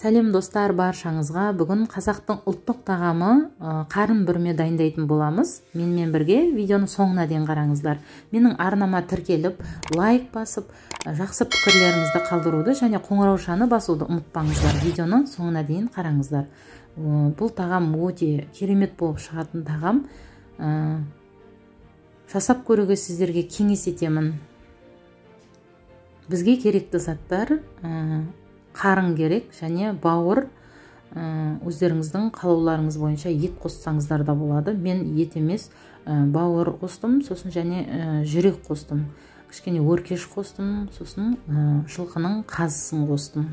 Сәлем достар, баршаңызға. Бүгін қазақтың ұлттық тағамы қарын бүрме дайындайтын боламыз. Менімен бірге видеоны соңына дейін қараңыздар. Менің арнама тіркеліп, лайк басып, жақсы пікірлеріңізді қалдыруды және қоңыраушаны басуды ұмытпаңыздар. Видеоны соңына дейін қараңыздар. Бұл тағам өте керемет болып шығатын тағам. Жасап көруге сіздерге кеңес етемін. Бізге керекті заттар қарын керек және бауыр, өздеріңіздің қалауларыңыз бойынша ет қоссаңыздар да болады. Мен ет емес, бауыр қостым, сосын және жүрек қостым. Кішкене өркеш қостым, сосын жылқының қазысын қостым.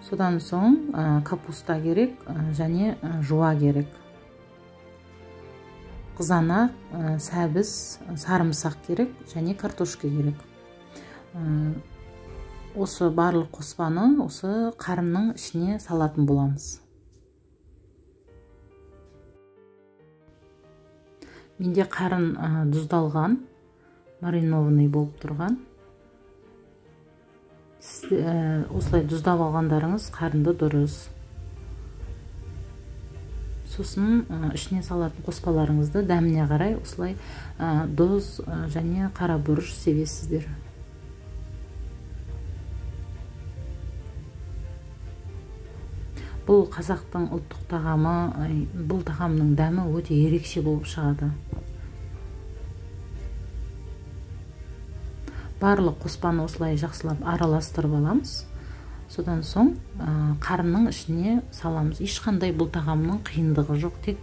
Содан соң капуста керек және жуа керек. Қызанақ, сәбіз, сарымсақ керек және картошка керек. Осы барлық қоспаны осы қарынның ішіне салатын боламыз. Менде қарын тұздалған, маринованный болып тұрған. Осылай тұздап алғандарыңыз қарынды дұрыс. Сосын ішіне салатын қоспаларыңызды дәміне қарай осылай тұз және қара бұрыш себесіздер. Бұл қазақтың ұлттық тағамы, бұл тағамның дәмі өте ерекше болып шығады. Барлық қоспаны осылай жақсылап араластырып аламыз. Содан соң қарынның ішіне саламыз. Ешқандай бұл тағамның қиындығы жоқ. Тек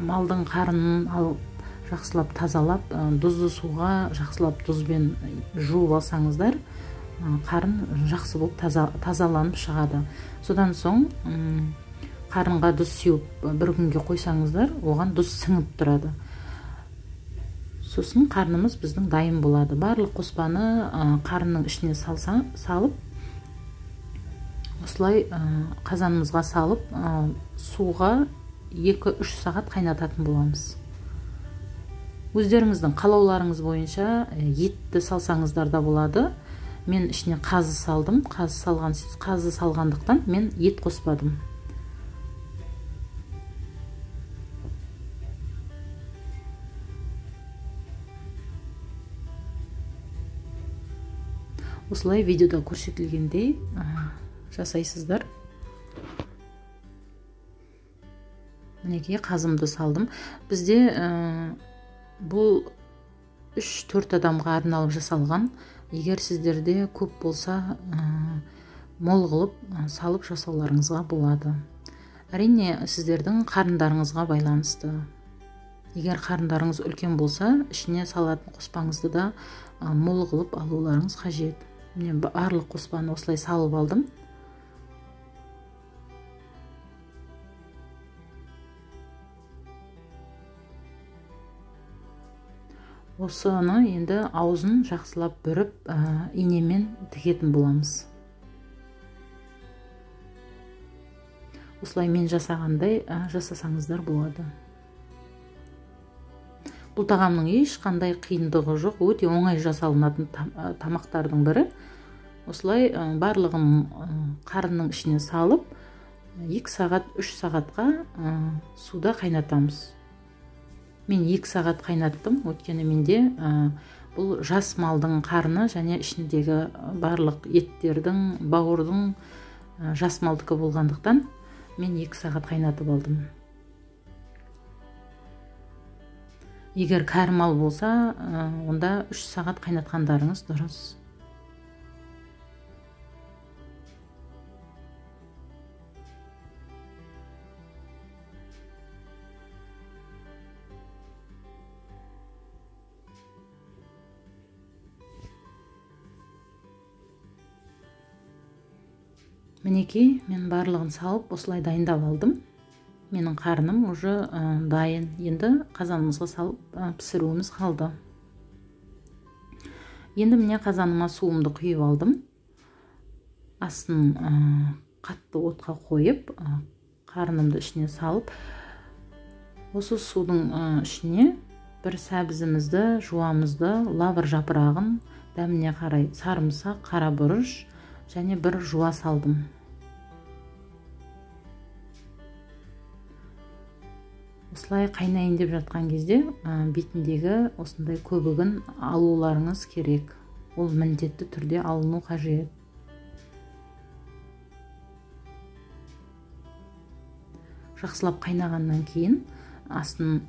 малдың қарынын жақсылап тазалап, тұзды суға жақсылап тұзбен жуып алсаңыздар, қарын жақсы болып тазаланып шығады. Содан соң қарынға тұз сеуіп бір күнге қойсаңыздар, оған тұз сіңіп тұрады. Сосын қарнымыз біздің дайын болады. Барлық қоспаны қарынның ішіне салып, осылай қазанымызға салып, суға 2-3 сағат қайнататын боламыз. Өздеріңіздің қалауларыңыз бойынша етті салсаңыздар да болады. Мен ішіне қазы салдым. Қазы салғандықтан мен ет қоспадым. Осылай видеода көрсетілгендей жасайсыздар. Мінекей қазымды салдым. Бізде бұл 3-4 адамға арналып жасалған. Егер сіздерде көп болса, мол қылып салып жасауларыңызға болады. Әрине, сіздердің қарындарыңызға байланысты. Егер қарындарыңыз үлкен болса, ішіне салатын қоспаңызды да мол қылып алуларыңыз қажет. Мен барлық қоспаны осылай салып алдым. Осыны енді аузын жақсылап бүріп, инемен тігетін боламыз. Осылай мен жасағандай жасасаңыздар болады. Бұл тағамның ешқандай қиындығы жоқ, өте оңай жасалынатын тамақтардың бірі. Осылай барлығын қарынның ішіне салып, 2 сағат, 3 сағатқа суда қайнатамыз. Мен 2 сағат қайнаттым, өйткені менде бұл жас малдың қарны және ішіндегі барлық еттердің, бауырдың жас малдікі болғандықтан мен 2 сағат қайнатып алдым. Егер кәрі мал болса, онда 3 сағат қайнатқандарыңыз дұрыс. Мінекей, мен барлығын салып, осылай дайындап алдым. Менің қарным уже дайын. Енді қазанымызға салып пісіруіміз қалды. Енді міне қазаныма суымды құйып алдым. Астын қатты отқа қойып, қарнымды ішіне салып, осы судың ішіне бір сәбізімізді, жуамызды, лавр жапырағын, дәміне қарай сарымсақ, қара бұрыш және бір жуа салдым. Осылай қайнайын деп жатқан кезде бетіндегі осындай көбігін алуларыңыз керек. Ол міндетті түрде алыну қажет. Жақсылап қайнағаннан кейін астын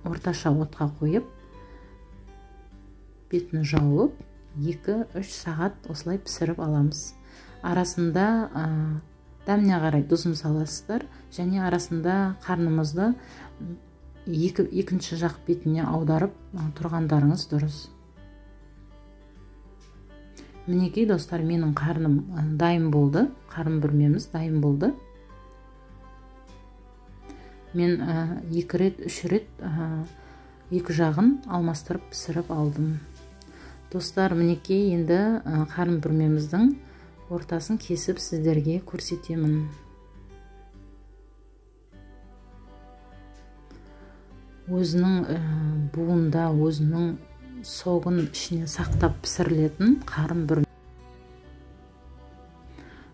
орташа отқа қойып, бетін жауып, 2-3 сағат осылай пісіріп аламыз. Арасында дәміне қарай тұзын саласыздар және арасында қарнымызды екінші жақ бетіне аударып тұрғандарыңыз дұрыс. Мінекей достар, менің қарным дайын болды. Қарын бүрмеміз дайын болды. Мен 2 рет, 3 рет екі жағын алмастырып пісіріп алдым. Достар, мінекей енді қарын бүрмеміздің ортасын кесіп сіздерге көрсетемін. Өзінің буында, өзінің соғын ішіне сақтап пісірілетін қарын бүрме.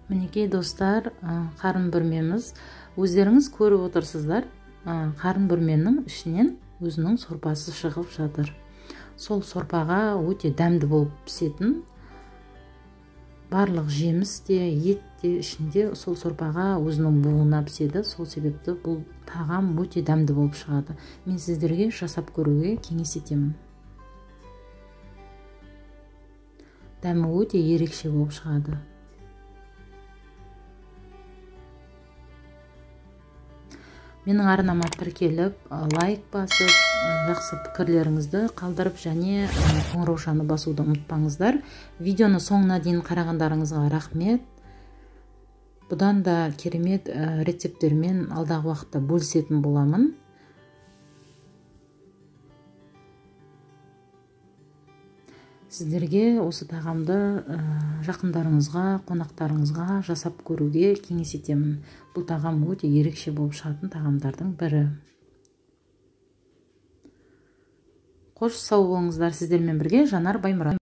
Мінекей достар, қарын бүрмеміз, өздеріңіз көріп отырсыздар, қарын бүрменің ішінен өзінің сорпасы шығып жатыр. Сол сорпаға өте дәмді болып пісетін. Барлық жеміс те, ет те ішінде сол сорпаға өзінің буына піседі. Сол себепті бұл тағам өте дәмді болып шығады. Мен сіздерге жасап көруге кеңес етемін. Дәмі өте ерекше болып шығады. Менің арнама тіркеліп, лайк басып, жақсы пікірлеріңізді қалдырып және қоңыраушаны басуды ұмытпаңыздар. Видеоны соңына дейін қарағандарыңызға рахмет. Бұдан да керемет рецепттермен алдағы уақытта бөлісетін боламын. Сіздерге осы тағамды жақындарыңызға, қонақтарыңызға жасап көруге кеңес етемін. Бұл тағам өте ерекше болып шығатын тағамдардың бірі. Қош сау болыңыздар, сіздермен бірге Жанар Баймұрат.